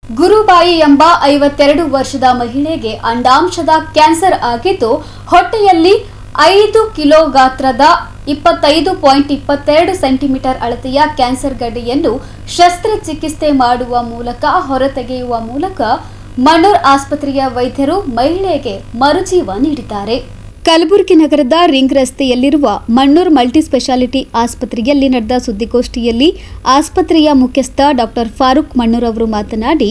ಗುರುಬಾಯಿ ಎಂಬ 52 ವರ್ಷದ ಮಹಿಳೆಗೆ ಅಂಡಾಂಶದ ಕ್ಯಾನ್ಸರ್ ಆಗಿದ್ದು ಹೊಟ್ಟೆಯಲ್ಲಿ 5 ಕಿಲೋ ಗಾತ್ರದ 25.22 ಸೆಂಟಿಮೀಟರ್ ಅಳತೆಯ ಕ್ಯಾನ್ಸರ್ ಗಡ್ಡೆಯನ್ನು ಶಸ್ತ್ರಚಿಕಿತ್ಸೆ ಮಾಡುವ ಮೂಲಕ ಹೊರತೆಗೆಯುವ ಮೂಲಕ ಮಣ್ಣೂರ್ ಆಸ್ಪತ್ರೆಯ ವೈದ್ಯರು ಮಹಿಳೆಗೆ ಮರುಜೀವ ನೀಡಿದ್ದಾರೆ. ಕಲಬುರಗಿ ನಗರದ ರಿಂಗ್ ರಸ್ತೆಯಲ್ಲಿರುವ ಮಣ್ಣೂರ್ ಮಲ್ಟಿ ಸ್ಪೆಷಾಲಿಟಿ ಆಸ್ಪತ್ರೆಯಲ್ಲಿ ನಡೆದ ಸುದ್ದಿಗೋಷ್ಠಿಯಲ್ಲಿ ಆಸ್ಪತ್ರೆಯ ಮುಖ್ಯಸ್ಥ ಡಾಕ್ಟರ್ ಫಾರೂಕ್ ಮಣ್ಣೂರ್ ಅವರು ಮಾತನಾಡಿ,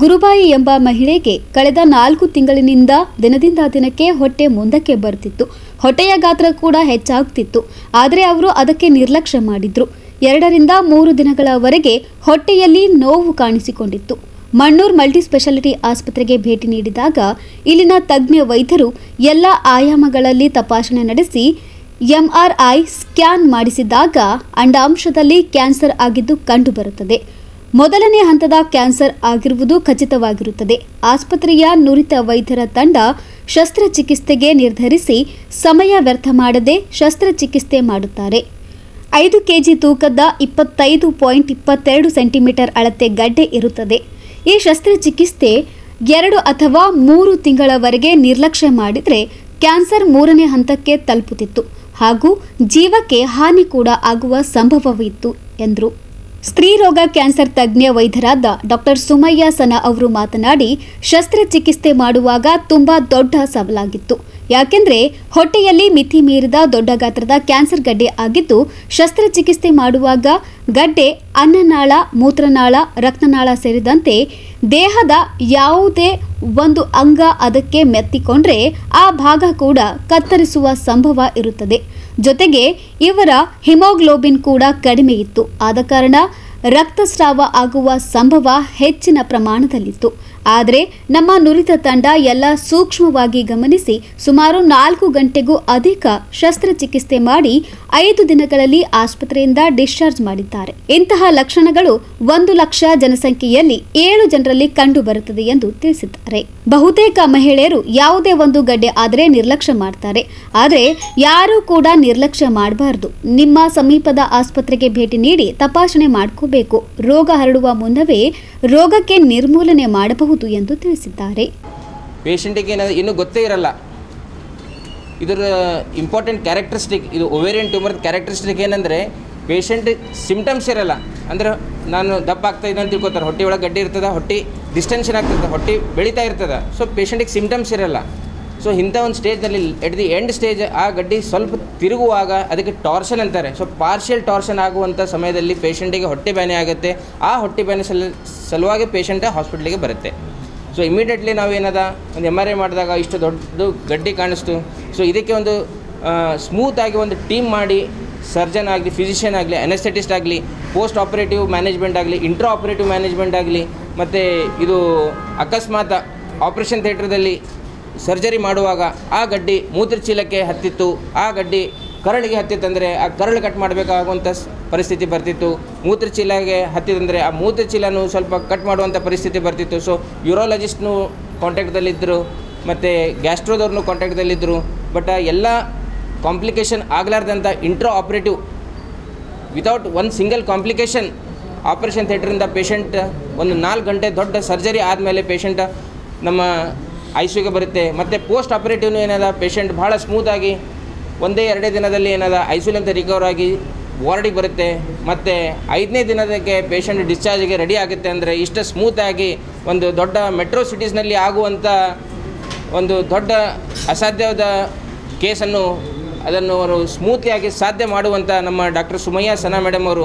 ಗುರುಬಾಯಿ ಎಂಬ ಮಹಿಳೆಗೆ ಕಳೆದ 4 ತಿಂಗಳಿನಿಂದ ದಿನದಿಂದ ದಿನಕ್ಕೆ ಹೊಟ್ಟೆ ಮುಂದಕ್ಕೆ ಬರುತ್ತಿತ್ತು. ಹೊಟ್ಟೆಯ ಗಾತ್ರ ಕೂಡ ಹೆಚ್ಚಾಗುತ್ತಿತ್ತು. ಆದರೆ ಅವರು ಅದಕ್ಕೆ ನಿರ್ಲಕ್ಷ್ಯ ಮಾಡಿದ್ರು. 2 ರಿಂದ 3 ದಿನಗಳವರೆಗೆ ಹೊಟ್ಟೆಯಲ್ಲಿ ನೋವು ಕಾಣಿಸಿಕೊಂಡಿತ್ತು. ಮಣ್ಣೂರ್ ಮಲ್ಟಿ ಸ್ಪೆಷಾಲಿಟಿ ಆಸ್ಪತ್ರೆಗೆ ಭೇಟಿ ನೀಡಿದಾಗ ಇಲ್ಲಿನ ತಜ್ಞ ವೈದ್ಯರು ಎಲ್ಲ ಆಯಾಮಗಳಲ್ಲಿ ತಪಾಸಣೆ ನಡೆಸಿ ಎಂಆರ್ಐ ಸ್ಕ್ಯಾನ್ ಮಾಡಿಸಿದಾಗ ಅಂಡಾಂಶದಲ್ಲಿ ಕ್ಯಾನ್ಸರ್ ಆಗಿದ್ದು ಕಂಡುಬರುತ್ತದೆ. ಮೊದಲನೇ ಹಂತದ ಕ್ಯಾನ್ಸರ್ ಆಗಿರುವುದು ಖಚಿತವಾಗಿರುತ್ತದೆ. ಆಸ್ಪತ್ರೆಯ ನುರಿತ ವೈದ್ಯರ ತಂಡ ಶಸ್ತ್ರಚಿಕಿತ್ಸೆಗೆ ನಿರ್ಧರಿಸಿ ಸಮಯ ವ್ಯರ್ಥ ಮಾಡದೆ ಶಸ್ತ್ರಚಿಕಿತ್ಸೆ ಮಾಡುತ್ತಾರೆ. 5 ಕೆಜಿ ತೂಕದ 25.22 ಸೆಂಟಿಮೀಟರ್ ಅಳತೆ ಗಡ್ಡೆ ಇರುತ್ತದೆ. ಈ ಶಸ್ತ್ರಚಿಕಿತ್ಸೆ 2 ಅಥವಾ 3 ತಿಂಗಳವರೆಗೆ ನಿರ್ಲಕ್ಷ್ಯ ಮಾಡಿದರೆ ಕ್ಯಾನ್ಸರ್ 3ನೇ ಹಂತಕ್ಕೆ ತಲುಪುತ್ತಿತ್ತು ಹಾಗೂ ಜೀವಕ್ಕೆ ಹಾನಿ ಕೂಡ ಆಗುವ ಸಂಭವವಿತ್ತು ಎಂದರು. ಸ್ತ್ರೀ ರೋಗ ಕ್ಯಾನ್ಸರ್ ತಜ್ಞ ವೈದ್ಯರಾದ ಡಾಕ್ಟರ್ ಸುಮಯ್ಯ ಸನ ಅವರು ಮಾತನಾಡಿ, ಶಸ್ತ್ರಚಿಕಿತ್ಸೆ ಮಾಡುವಾಗ ತುಂಬಾ ದೊಡ್ಡ ಸವಾಲಾಗಿತ್ತು. ಯಾಕೆಂದ್ರೆ ಹೊಟ್ಟೆಯಲ್ಲಿ ಮಿತಿ ಮೀರಿದ ದೊಡ್ಡ ಗಾತ್ರದ ಕ್ಯಾನ್ಸರ್ ಗಡ್ಡೆ ಆಗಿದ್ದು, ಶಸ್ತ್ರಚಿಕಿತ್ಸೆ ಮಾಡುವಾಗ ಗಡ್ಡೆ ಅನ್ನನಾಳ, ಮೂತ್ರನಾಳ, ರಕ್ತನಾಳ ಸೇರಿದಂತೆ ದೇಹದ ಯಾವುದೇ ಒಂದು ಅಂಗ ಅದಕ್ಕೆ ಮೆತ್ತಿಕೊಂಡ್ರೆ ಆ ಭಾಗ ಕೂಡ ಕತ್ತರಿಸುವ ಸಂಭವ ಇರುತ್ತದೆ. ಜೊತೆಗೆ ಇವರ ಹಿಮೋಗ್ಲೋಬಿನ್ ಕೂಡ ಕಡಿಮೆ ಇತ್ತು. ಆದ ಕಾರಣ ರಕ್ತಸ್ರಾವ ಆಗುವ ಸಂಭವ ಹೆಚ್ಚಿನ ಪ್ರಮಾಣದಲ್ಲಿತ್ತು. ಆದರೆ ನಮ್ಮ ನುರಿತ ತಂಡ ಎಲ್ಲ ಸೂಕ್ಷ್ಮವಾಗಿ ಗಮನಿಸಿ ಸುಮಾರು 4 ಗಂಟೆಗೂ ಅಧಿಕ ಶಸ್ತ್ರಚಿಕಿತ್ಸೆ ಮಾಡಿ 5 ದಿನಗಳಲ್ಲಿ ಆಸ್ಪತ್ರೆಯಿಂದ ಡಿಸ್ಚಾರ್ಜ್ ಮಾಡಿದ್ದಾರೆ. ಇಂತಹ ಲಕ್ಷಣಗಳು 1 ಲಕ್ಷ ಜನಸಂಖ್ಯೆಯಲ್ಲಿ 7 ಜನರಲ್ಲಿ ಕಂಡು ಬರುತ್ತದೆ ಎಂದು ತಿಳಿಸಿದ್ದಾರೆ. ಬಹುತೇಕ ಮಹಿಳೆಯರು ಯಾವುದೇ ಒಂದು ಗಡ್ಡೆ ಆದರೆ ನಿರ್ಲಕ್ಷ್ಯ ಮಾಡ್ತಾರೆ. ಆದರೆ ಯಾರೂ ಕೂಡ ನಿರ್ಲಕ್ಷ್ಯ ಮಾಡಬಾರದು. ನಿಮ್ಮ ಸಮೀಪದ ಆಸ್ಪತ್ರೆಗೆ ಭೇಟಿ ನೀಡಿ ತಪಾಸಣೆ ಮಾಡಿಕೋಬೇಕು. ರೋಗ ಹರಡುವ ಮುನ್ನವೇ ರೋಗಕ್ಕೆ ನಿರ್ಮೂಲನೆ ಮಾಡಬಹುದು ಎಂದು ತಿಳಿಸಿದ್ದಾರೆ. ಪೇಷಂಟಿಗೆ ಇನ್ನೂ ಗೊತ್ತೇ ಇರಲ್ಲ ಇದರ ಇಂಪಾರ್ಟೆಂಟ್ ಕ್ಯಾರೆಕ್ಟರಿಸ್ಟಿಕ್. ಇದು ಓವೇರಿಯನ್ ಟ್ಯೂಮರ್ ಕ್ಯಾರೆಕ್ಟರಿಸ್ಟಿಕ್ ಏನಂದರೆ ಪೇಷಂಟ್ ಸಿಮ್ಟಮ್ಸ್ ಇರಲ್ಲ. ಅಂದರೆ ನಾನು ದಪ್ಪ ಆಗ್ತಾ ಇದ್ದೆ ಅಂತ ತಿಳ್ಕೊತಾರೆ. ಹೊಟ್ಟೆ ಒಳಗೆ ಗಡ್ಡೆ ಇರ್ತದೆ, ಹೊಟ್ಟೆ ಡಿಸ್ಟೆನ್ಷನ್ ಆಗ್ತದೆ, ಹೊಟ್ಟೆ ಬೆಳೀತಾ ಇರ್ತದೆ. ಸೊ ಪೇಷಂಟಿಗೆ ಸಿಮ್ಟಮ್ಸ್ ಇರಲ್ಲ. ಸೊ ಇಂಥ ಒಂದು ಸ್ಟೇಜ್ನಲ್ಲಿ ಎಟ್ ದಿ ಎಂಡ್ ಸ್ಟೇಜ್ ಆ ಗಡ್ಡೆ ಸ್ವಲ್ಪ ತಿರುಗುವಾಗ ಅದಕ್ಕೆ ಟಾರ್ಷನ್ ಅಂತಾರೆ. ಸೊ ಪಾರ್ಷಿಯಲ್ ಟಾರ್ಷನ್ ಆಗುವಂಥ ಸಮಯದಲ್ಲಿ ಪೇಷಂಟಿಗೆ ಹೊಟ್ಟೆ ಬ್ಯಾನೆ ಆಗುತ್ತೆ. ಆ ಹೊಟ್ಟೆ ಬ್ಯಾನೆ ಸಲುವಾಗಿ ಪೇಷಂಟ್ ಹಾಸ್ಪಿಟ್ಲಿಗೆ ಬರುತ್ತೆ. ಸೊ ಇಮಿಡಿಯೇಟ್ಲಿ ನಾವೇನದ ಒಂದು MRI ಮಾಡಿದಾಗ ಇಷ್ಟು ದೊಡ್ಡ ಗಡ್ಡೆ ಕಾಣಿಸ್ತು. ಸೊ ಇದಕ್ಕೆ ಒಂದು ಸ್ಮೂತಾಗಿ ಒಂದು ಟೀಮ್ ಮಾಡಿ ಸರ್ಜನ್ ಆಗಲಿ, ಫಿಸಿಷಿಯನ್ ಆಗಲಿ, ಅನೆಸ್ಥೆಟಿಸ್ಟ್ ಆಗಲಿ, ಪೋಸ್ಟ್ ಆಪರೇಟಿವ್ ಮ್ಯಾನೇಜ್ಮೆಂಟ್ ಆಗಲಿ, ಇಂಟ್ರಾ ಆಪರೇಟಿವ್ ಮ್ಯಾನೇಜ್ಮೆಂಟ್ ಆಗಲಿ, ಮತ್ತು ಇದು ಅಕಸ್ಮಾತ್ ಆಪ್ರೇಷನ್ ಥಿಯೇಟ್ರದಲ್ಲಿ ಸರ್ಜರಿ ಮಾಡುವಾಗ ಆ ಗಡ್ಡೆ ಮೂತ್ರಚೀಲಕ್ಕೆ ಹತ್ತಿತ್ತು, ಆ ಗಡ್ಡೆ ಕರಳಿಗೆ ಹತ್ತಿತ್ತಂದರೆ ಆ ಕರಳು ಕಟ್ ಮಾಡಬೇಕಾಗುವಂಥ ಪರಿಸ್ಥಿತಿ ಬರ್ತಿತ್ತು. ಮೂತ್ರಚೀಲಗೆ ಹತ್ತಿದಂದರೆ ಆ ಮೂತ್ರಚೀಲನೂ ಸ್ವಲ್ಪ ಕಟ್ ಮಾಡುವಂಥ ಪರಿಸ್ಥಿತಿ ಬರ್ತಿತ್ತು. ಸೊ ಯೂರಾಲಜಿಸ್ಟ್ನು ಕಾಂಟ್ಯಾಕ್ಟ್ದಲ್ಲಿದ್ದರು ಮತ್ತು ಗ್ಯಾಸ್ಟ್ರೋದವ್ರನ್ನೂ ಕಾಂಟ್ಯಾಕ್ಟ್ದಲ್ಲಿದ್ದರು. ಬಟ್ ಎಲ್ಲ ಕಾಂಪ್ಲಿಕೇಶನ್ ಆಗಲಾರ್ದಂಥ ಇಂಟ್ರಾ ಆಪರೇಟಿವ್ ವಿತೌಟ್ ಒಂದು ಸಿಂಗಲ್ ಕಾಂಪ್ಲಿಕೇಶನ್ ಆಪರೇಷನ್ ಥಿಯೇಟ್ರಿಂದ ಪೇಷಂಟ್ ಒಂದು 4 ಗಂಟೆ ದೊಡ್ಡ ಸರ್ಜರಿ ಆದಮೇಲೆ ಪೇಷಂಟ್ ನಮ್ಮ ICUಗೆ ಬರುತ್ತೆ. ಮತ್ತು ಪೋಸ್ಟ್ ಆಪರೇಟಿವ್ನು ಏನದ ಪೇಷಂಟ್ ಭಾಳ ಸ್ಮೂತಾಗಿ 1-2 ದಿನದಲ್ಲಿ ಏನದ ICUಲಿಂದ ರಿಕವರ್ ಆಗಿ ವಾರ್ಡಿಗೆ ಬರುತ್ತೆ. ಮತ್ತು 5ನೇ ದಿನದಕ್ಕೆ ಪೇಷಂಟ್ ಡಿಸ್ಚಾರ್ಜಿಗೆ ರೆಡಿ ಆಗುತ್ತೆ. ಅಂದರೆ ಇಷ್ಟು ಸ್ಮೂತಾಗಿ ಒಂದು ದೊಡ್ಡ ಮೆಟ್ರೋ ಸಿಟೀಸ್ನಲ್ಲಿ ಆಗುವಂಥ ಒಂದು ದೊಡ್ಡ ಅಸಾಧ್ಯವಾದ ಕೇಸನ್ನು ಅದನ್ನು ಅವರು ಸ್ಮೂತ್ಲಿಯಾಗಿ ಸಾಧ್ಯ ಮಾಡುವಂಥ ನಮ್ಮ ಡಾಕ್ಟರ್ ಸುಮಯ್ಯ ಸನಾ ಮೇಡಮ್ ಅವರು,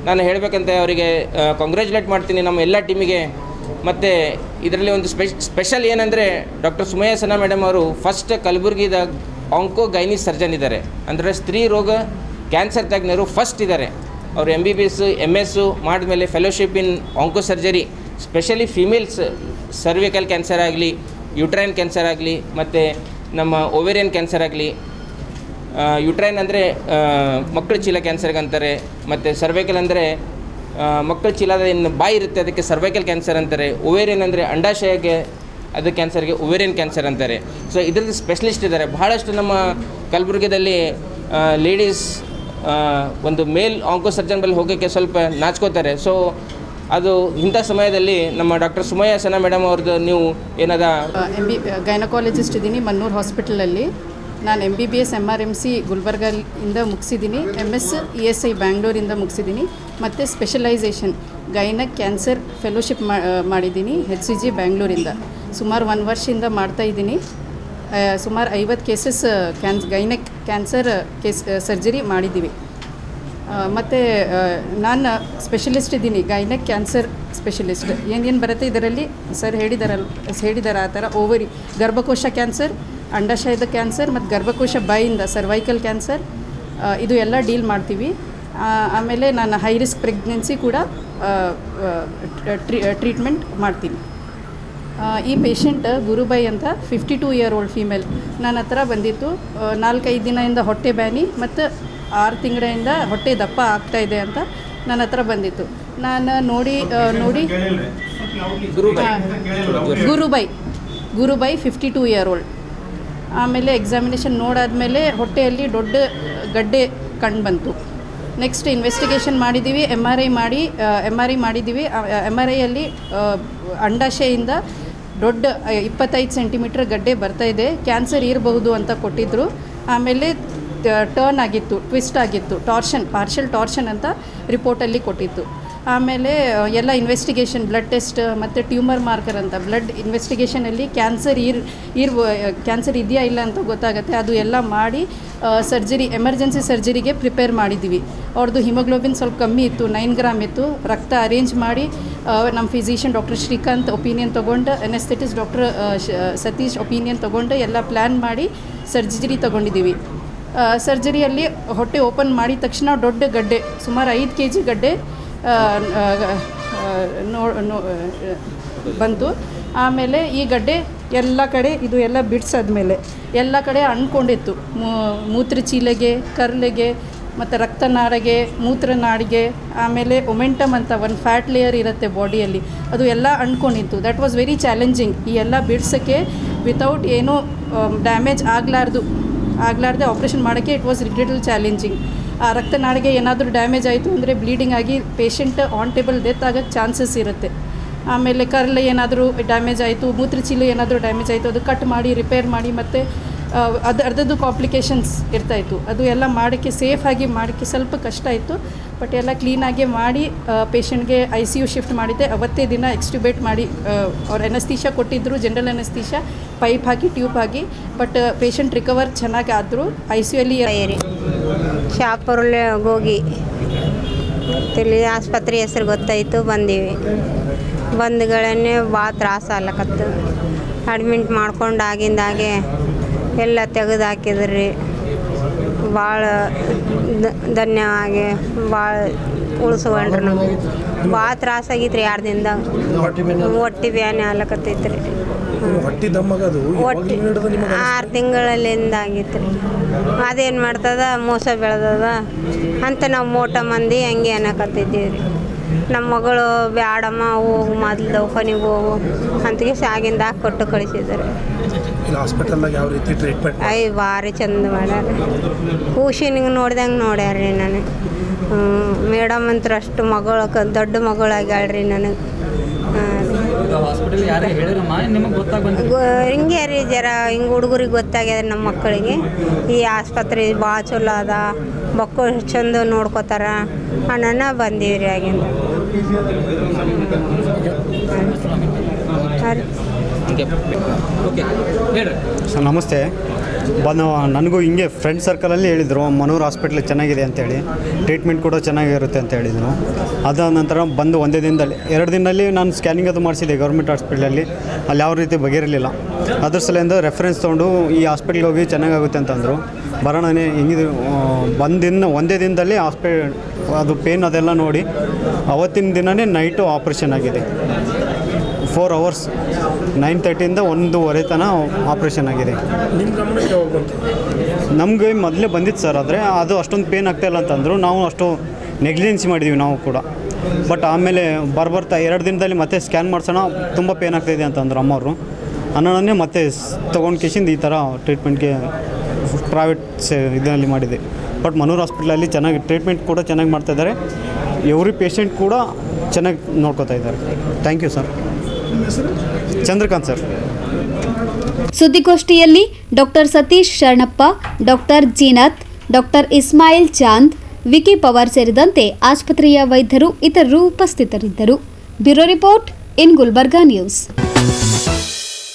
ನಾನು ಹೇಳಬೇಕಂತ ಅವರಿಗೆ ಕಾಂಗ್ರ್ಯಾಚುಲೇಟ್ ಮಾಡ್ತೀನಿ ನಮ್ಮ ಎಲ್ಲ ಟೀಮಿಗೆ. ಮತ್ತು ಇದರಲ್ಲಿ ಒಂದು ಸ್ಪೆಷಲ್ ಏನಂದರೆ ಡಾಕ್ಟರ್ ಸುಮಯ್ಯ ಸನಾ ಮೇಡಮ್ ಅವರು ಫಸ್ಟ್ ಕಲಬುರಗಿದ ಆಂಕೋ ಗೈನಿ ಸರ್ಜನ್ ಇದ್ದಾರೆ. ಅಂದರೆ ಸ್ತ್ರೀ ರೋಗ ಕ್ಯಾನ್ಸರ್ ತಜ್ಞರು ಫಸ್ಟ್ ಇದ್ದಾರೆ. ಅವರು MBBS MS ಮಾಡಿದ್ಮೇಲೆ ಫೆಲೋಶಿಪ್ ಇನ್ ಆಂಕೋ surgery, specially females cervical cancer ಆಗಲಿ, ಯುಟ್ರೈನ್ ಕ್ಯಾನ್ಸರ್ ಆಗಲಿ, ಮತ್ತು ನಮ್ಮ ಓವೇರಿಯನ್ ಕ್ಯಾನ್ಸರ್ ಆಗಲಿ. ಯುಟ್ರೈನ್ ಅಂದರೆ ಮಕ್ಕಳ ಚೀಲ ಕ್ಯಾನ್ಸರ್ಗೆ ಅಂತಾರೆ. ಮತ್ತು ಸರ್ವೈಕಲ್ ಅಂದರೆ ಮಕ್ಕಳ ಚೀಲದ ಏನು ಬಾಯಿ ಇರುತ್ತೆ ಅದಕ್ಕೆ ಸರ್ವೈಕಲ್ ಕ್ಯಾನ್ಸರ್ ಅಂತಾರೆ. ಓವೇರಿಯನ್ ಅಂದರೆ ಅಂಡಾಶಯಕ್ಕೆ ಅದು ಕ್ಯಾನ್ಸರ್ಗೆ ಓವೇರಿಯನ್ ಕ್ಯಾನ್ಸರ್ ಅಂತಾರೆ. ಸೊ ಇದರಲ್ಲಿ ಸ್ಪೆಷಲಿಸ್ಟ್ ಇದ್ದಾರೆ ಬಹಳಷ್ಟು. ನಮ್ಮ ಕಲಬುರಗಿಯಲ್ಲಿ ಲೇಡೀಸ್ ಒಂದು ಮೇಲ್ ಆಂಕೋ ಸರ್ಜನ್ ಬಳಿ ಹೋಗೋಕ್ಕೆ ಸ್ವಲ್ಪ ನಾಚ್ಕೋತಾರೆ. ಸೊ ಅದು ಇಂಥ ಸಮಯದಲ್ಲಿ ನಮ್ಮ ಡಾಕ್ಟರ್ ಸುಮಯ್ಯ ಸನ ಮೇಡಮ್ ಅವ್ರದ್ದು ನೀವು ಏನದ ಗೈನಕಾಲಜಿಸ್ಟ್ ಇದ್ದೀನಿ ಮನ್ನೂರು ಹಾಸ್ಪಿಟಲಲ್ಲಿ. ನಾನು MBBS MRMC ಗುಲ್ಬರ್ಗದಿಂದ ಮುಗಿಸಿದ್ದೀನಿ, MS ESI ಬ್ಯಾಂಗ್ಳೂರಿಂದ ಮುಗಿಸಿದ್ದೀನಿ, ಮತ್ತು ಸ್ಪೆಷಲೈಸೇಷನ್ ಗೈನಕ್ ಕ್ಯಾನ್ಸರ್ ಫೆಲೋಶಿಪ್ ಮಾಡಿದ್ದೀನಿ HCG ಬ್ಯಾಂಗ್ಳೂರಿಂದ. ಸುಮಾರು 1 ವರ್ಷದಿಂದ ಮಾಡ್ತಾಯಿದ್ದೀನಿ. ಸುಮಾರು 50 ಕೇಸಸ್ ಗೈನಕ್ ಕ್ಯಾನ್ಸರ್ ಸರ್ಜರಿ ಮಾಡಿದ್ದೀವಿ. ಮತ್ತು ನಾನು ಸ್ಪೆಷಲಿಸ್ಟ್ ಇದ್ದೀನಿ, ಗೈನಕ್ ಕ್ಯಾನ್ಸರ್ ಸ್ಪೆಷಲಿಸ್ಟ್. ಏನೇನು ಬರುತ್ತೆ ಇದರಲ್ಲಿ ಸರ್ ಹೇಳಿದಾರೆ ಆ ಥರ ಓವರಿ ಗರ್ಭಕೋಶ ಕ್ಯಾನ್ಸರ್, ಅಂಡಾಶಯದ ಕ್ಯಾನ್ಸರ್ ಮತ್ತು ಗರ್ಭಕೋಶ ಬಾಯಿಂದ ಸರ್ವೈಕಲ್ ಕ್ಯಾನ್ಸರ್ ಇದು ಎಲ್ಲ ಡೀಲ್ ಮಾಡ್ತೀವಿ. ಆಮೇಲೆ ನಾನು ಹೈ ರಿಸ್ಕ್ ಪ್ರೆಗ್ನೆನ್ಸಿ ಕೂಡ ಟ್ರೀಟ್ಮೆಂಟ್ ಮಾಡ್ತೀನಿ. ಈ ಪೇಷಂಟ್ ಗುರುಬಾಯಿ ಅಂತ 52 ಇಯರ್ ಓಲ್ಡ್ ಫೀಮೇಲ್ ನನ್ನ ಹತ್ರ ಬಂದಿತ್ತು. 4-5 ದಿನದಿಂದ ಹೊಟ್ಟೆ ಬ್ಯಾನಿ ಮತ್ತು 6 ತಿಂಗಳಿಂದ ಹೊಟ್ಟೆ ದಪ್ಪ ಆಗ್ತಾಯಿದೆ ಅಂತ ನನ್ನ ಹತ್ರ ಬಂದಿತ್ತು. ನಾನು ನೋಡಿ ಗುರುಬಾಯಿ 52 ಇಯರ್ ಓಲ್ಡ್. ಆಮೇಲೆ ಎಕ್ಸಾಮಿನೇಷನ್ ನೋಡಾದಮೇಲೆ ಹೊಟ್ಟೆಯಲ್ಲಿ ದೊಡ್ಡ ಗಡ್ಡೆ ಕಂಡು ಬಂತು. ನೆಕ್ಸ್ಟ್ ಇನ್ವೆಸ್ಟಿಗೇಷನ್ ಮಾಡಿದ್ದೀವಿ, MRI ಮಾಡಿದ್ದೀವಿ. MRIಯಲ್ಲಿ ಅಂಡಾಶಯದಿಂದ ದೊಡ್ಡ 25 ಸೆಂಟಿಮೀಟ್ರ್ ಗಡ್ಡೆ ಬರ್ತಾಯಿದೆ, ಕ್ಯಾನ್ಸರ್ ಇರಬಹುದು ಅಂತ ಕೊಟ್ಟಿದ್ದರು. ಆಮೇಲೆ ಟರ್ನ್ ಆಗಿತ್ತು, ಟ್ವಿಸ್ಟ್ ಆಗಿತ್ತು, ಪಾರ್ಷಲ್ ಟಾರ್ಷನ್ ಅಂತ ರಿಪೋರ್ಟಲ್ಲಿ ಕೊಟ್ಟಿತ್ತು. ಆಮೇಲೆ ಎಲ್ಲ ಇನ್ವೆಸ್ಟಿಗೇಷನ್ ಬ್ಲಡ್ ಟೆಸ್ಟ್ ಮತ್ತು ಟ್ಯೂಮರ್ ಮಾರ್ಕರ್ ಅಂತ ಬ್ಲಡ್ ಇನ್ವೆಸ್ಟಿಗೇಷನಲ್ಲಿ ಕ್ಯಾನ್ಸರ್ ಇದೆಯಾ ಇಲ್ಲ ಅಂತ ಗೊತ್ತಾಗುತ್ತೆ. ಅದು ಎಲ್ಲ ಮಾಡಿ ಎಮರ್ಜೆನ್ಸಿ ಸರ್ಜರಿಗೆ ಪ್ರಿಪೇರ್ ಮಾಡಿದ್ದೀವಿ. ಅವ್ರದ್ದು ಹಿಮೋಗ್ಲೋಬಿನ್ ಸ್ವಲ್ಪ ಕಮ್ಮಿ ಇತ್ತು, 9 ಗ್ರಾಮ್ ಇತ್ತು. ರಕ್ತ ಅರೇಂಜ್ ಮಾಡಿ ನಮ್ಮ ಫಿಸಿಷಿಯನ್ ಡಾಕ್ಟರ್ ಶ್ರೀಕಾಂತ್ ಒಪಿನಿಯನ್ ತೊಗೊಂಡು, ಅನೆಸ್ಥೆಟಿಸ್ಟ್ ಡಾಕ್ಟರ್ ಸತೀಶ್ ಒಪಿನಿಯನ್ ತೊಗೊಂಡು ಎಲ್ಲ ಪ್ಲ್ಯಾನ್ ಮಾಡಿ ಸರ್ಜರಿ ತೊಗೊಂಡಿದ್ದೀವಿ. ಸರ್ಜರಿಯಲ್ಲಿ ಹೊಟ್ಟೆ ಓಪನ್ ಮಾಡಿದ ತಕ್ಷಣ ದೊಡ್ಡ ಗಡ್ಡೆ, ಸುಮಾರು 5 kg ಗಡ್ಡೆ ಬಂತು. ಆಮೇಲೆ ಈ ಗಡ್ಡೆ ಎಲ್ಲ ಕಡೆ ಇದು ಎಲ್ಲ ಬಿಡಿಸಾದ್ಮೇಲೆ ಎಲ್ಲ ಕಡೆ ಅಂದ್ಕೊಂಡಿತ್ತು, ಮೂತ್ರಚೀಲೆಗೆ, ಕರ್ಲೆಗೆ ಮತ್ತು ರಕ್ತನಾಳಗೆ, ಮೂತ್ರನಾಡಿಗೆ. ಆಮೇಲೆ ಒಮೆಂಟಮ್ ಅಂತ ಒಂದು ಫ್ಯಾಟ್ ಲೇಯರ್ ಇರುತ್ತೆ ಬಾಡಿಯಲ್ಲಿ, ಅದು ಎಲ್ಲ ಅಂದ್ಕೊಂಡಿತ್ತು. That was very challenging. ಈ ಎಲ್ಲ ಬಿಡ್ಸೋಕ್ಕೆ ವಿತೌಟ್ ಏನೂ ಡ್ಯಾಮೇಜ್ ಆಗಲಾರ್ದೆ ಆಪ್ರೇಷನ್ ಮಾಡೋಕ್ಕೆ ಇಟ್ ವಾಸ್ ಲಿಟಲ್ ಚಾಲೆಂಜಿಂಗ್. ಆ ರಕ್ತನಾಡಿಗೆ ಏನಾದರೂ ಡ್ಯಾಮೇಜ್ ಆಯಿತು ಅಂದರೆ ಬ್ಲೀಡಿಂಗ್ ಆಗಿ ಪೇಷಂಟ್ ಆನ್ ಟೇಬಲ್ ಡೆತ್ ಆಗೋಕ್ಕೆ ಚಾನ್ಸಸ್ ಇರುತ್ತೆ. ಆಮೇಲೆ ಕರ್ಲೆ ಏನಾದರೂ ಡ್ಯಾಮೇಜ್ ಆಯಿತು, ಮೂತ್ರಚೀಲ ಏನಾದರೂ ಡ್ಯಾಮೇಜ್ ಆಯಿತು, ಅದು ಕಟ್ ಮಾಡಿ ರಿಪೇರ್ ಮಾಡಿ ಮತ್ತು ಅರ್ಧದ್ದು ಕಾಂಪ್ಲಿಕೇಶನ್ಸ್ ಇರ್ತಾಯಿತ್ತು. ಅದು ಎಲ್ಲ ಮಾಡೋಕ್ಕೆ ಸೇಫಾಗಿ ಮಾಡೋಕ್ಕೆ ಸ್ವಲ್ಪ ಕಷ್ಟ ಇತ್ತು. ಬಟ್ ಎಲ್ಲ ಕ್ಲೀನಾಗಿ ಮಾಡಿ ಪೇಷಂಟ್ಗೆ ICU ಶಿಫ್ಟ್ ಮಾಡಿದ್ದೆ. ಅವತ್ತೇ ದಿನ ಎಕ್ಸ್ಟ್ಯೂಬೇಟ್ ಮಾಡಿ ಅವ್ರು ಅನಸ್ತೀಶಾ ಕೊಟ್ಟಿದ್ದರು, ಜನರಲ್ ಅನಸ್ತೀಶಾ, ಪೈಪ್ ಹಾಕಿ ಟ್ಯೂಬ್ ಹಾಕಿ. ಬಟ್ ಪೇಷಂಟ್ ರಿಕವರ್ ಚೆನ್ನಾಗಿ ಆದರು. ICUಯಲ್ಲಿ ಶಾಪುರಲ್ಲೇ ಹೋಗಿ ಇಲ್ಲಿ ಆಸ್ಪತ್ರೆ ಹೆಸರು ಗೊತ್ತಾಯಿತು, ಬಂದೀವಿ. ಬಂದುಗಳನ್ನೇ ಭಾಳ ತ್ರಾಸ ಆಗ್ಲಕತ್ತು. ಅಡ್ಮಿಂಟ್ ಮಾಡ್ಕೊಂಡು ಆಗಿಂದಾಗೆ ಎಲ್ಲ ತೆಗೆದು ಹಾಕಿದ್ರಿ. ಭಾಳ ಧನ್ಯವಾಗಿ ಭಾಳ ಉಳಿಸ್ಕೊಂಡ್ರಿ. ನಮಗೆ ಭಾಳ ತ್ರಾಸಾಗಿತ್ತು ರೀ. 2 ದಿನದಾಗ ಹೊಟ್ಟೆ ಬ್ಯಾನೆ ಆಗ್ಲಕತ್ತೈತೆ ರೀ. 6 ತಿಂಗಳಲ್ಲಿಂದ ಆಗಿತ್ತು ರೀ. ಅದೇನು ಮಾಡ್ತದ, ಮೋಸ ಬೆಳೆದದ ಅಂತ ನಾವು ಮೋಟ ಮಂದಿ ಹಂಗೆ ಅನ್ನಕತ್ತಿದ್ದೀವಿ ರೀ. ನಮ್ಮ ಮಗಳು ಬ್ಯಾಡಮ್ಮ ಹೋಗು, ಮೊದಲು ದವಾಖಾನಿಗೆ ಹೋಗು ಅಂತಿಗೆ ಆಗಿಂದ ಕೊಟ್ಟು ಕಳಿಸಿದ್ದಾರೆ. ಹಾಸ್ಪಿಟಲ್ದಾಗ ಯಾವ ರೀತಿ ಟ್ರೀಟ್ಮೆಂಟ್? ಭಾರಿ ಚಂದ ಮಾಡ್ಯಾರ. ಖುಷಿನಿಗೆ ನೋಡ್ದಂಗೆ ನೋಡ್ಯಾರ್ರಿ ನನಗೆ. ಮೇಡಮ್ ಅಂತೂ ಅಷ್ಟು ಮಗಳು ದೊಡ್ಡ ಮಗಳಾಗ್ಯಾಳ್ರಿ ನನಗೆ. ಹಿಂಗೆ ರೀ ಜರ ಹಿಂಗೆ ಹುಡುಗರಿಗೆ ಗೊತ್ತಾಗ್ಯದ ನಮ್ಮ ಮಕ್ಕಳಿಗೆ. ಈ ಆಸ್ಪತ್ರೆ ಭಾಳ ಚಲೋ ಅದ, ಮಕ್ಕಳು ಚಂದ ನೋಡ್ಕೋತಾರ ಅಣ್ಣ ಬಂದೀವಿ ರೀ ಆಗಿಂದ. ಸರ್ ನಮಸ್ತೆ. ನನಗೂ ಹಿಂಗೆ ಫ್ರೆಂಡ್ ಸರ್ಕಲಲ್ಲಿ ಹೇಳಿದರು ಮನೂರು ಹಾಸ್ಪಿಟ್ಲ್ ಚೆನ್ನಾಗಿದೆ ಅಂತೇಳಿ, ಟ್ರೀಟ್ಮೆಂಟ್ ಕೂಡ ಚೆನ್ನಾಗಿರುತ್ತೆ ಅಂತ ಹೇಳಿದರು. ಅದಾದ ನಂತರ ಬಂದು ಒಂದೇ ದಿನದಲ್ಲಿ 2 ದಿನದಲ್ಲಿ ನಾನು ಸ್ಕ್ಯಾನಿಂಗ್ ಅದು ಮಾಡಿಸಿದೆ ಗೌರ್ಮೆಂಟ್ ಹಾಸ್ಪಿಟ್ಲಲ್ಲಿ. ಅಲ್ಲಿ ಯಾವ ರೀತಿ ಬಗೆಯಿರಲಿಲ್ಲ. ಅದ್ರ ಸಲಿಂದ ರೆಫರೆನ್ಸ್ ತೊಗೊಂಡು ಈ ಹಾಸ್ಪಿಟ್ಲ್ಗೆ ಹೋಗಿ ಚೆನ್ನಾಗಾಗುತ್ತೆ ಅಂತಂದರು. ಬರೋಣನೇ ಹಿಂಗಿದೆ ಒಂದೇ ದಿನದಲ್ಲಿ ಅದು ಪೇನ್ ಅದೆಲ್ಲ ನೋಡಿ ಅವತ್ತಿನ ದಿನವೇ ನೈಟು ಆಪ್ರೇಷನ್ ಆಗಿದೆ. 4 hours 9:30 1:30 ತನಕ ಆಪ್ರೇಷನ್ ಆಗಿದೆ. ನಮಗೆ ಮೊದಲೇ ಬಂದಿತ್ತು ಸರ್. ಆದರೆ ಅದು ಅಷ್ಟೊಂದು ಪೇನ್ ಆಗ್ತಾಯಿಲ್ಲ ಅಂತಂದರು. ನಾವು ಅಷ್ಟು ನೆಗ್ಲಿಜೆನ್ಸಿ ಮಾಡಿದ್ದೀವಿ ನಾವು ಕೂಡ. ಬಟ್ ಆಮೇಲೆ ಬರ್ತಾ 2 ದಿನದಲ್ಲಿ ಮತ್ತೆ ಸ್ಕ್ಯಾನ್ ಮಾಡಿಸೋಣ, ತುಂಬ ಪೇನ್ ಆಗ್ತಾಯಿದೆ ಅಂತಂದರು ಅಮ್ಮವರು. ಅನ್ನೋಣನೇ ಮತ್ತೆ ತೊಗೊಂಡು ಕೇಸಿಂದ ಈ ಥರ ಟ್ರೀಟ್ಮೆಂಟ್ಗೆ ಪ್ರೈವೇಟ್ ಇದರಲ್ಲಿ ಮಾಡಿದೆ. ಬಟ್ ಮನೂರು ಹಾಸ್ಪಿಟ್ಲಲ್ಲಿ ಚೆನ್ನಾಗಿ ಟ್ರೀಟ್ಮೆಂಟ್ ಕೂಡ ಚೆನ್ನಾಗಿ ಮಾಡ್ತಾಯಿದ್ದಾರೆ. ಎವ್ರಿ ಪೇಷಂಟ್ ಕೂಡ ಚೆನ್ನಾಗಿ ನೋಡ್ಕೋತಾ ಇದ್ದಾರೆ. Thank you sir. Chandrakant sir. ಸುದ್ದಿಗೋಷ್ಠಿಯಲ್ಲಿ doctor Satish Sharanappa, doctor Zeenat, doctor Ismail Chand, Vicky Pawar ಸೇರಿದಂತೆ ಆಸ್ಪತ್ರೆಯ ವೈದ್ಯರು ಇತರರು ಉಪಸ್ಥಿತರಿದ್ದರು. Bureau report in Gulbarga news.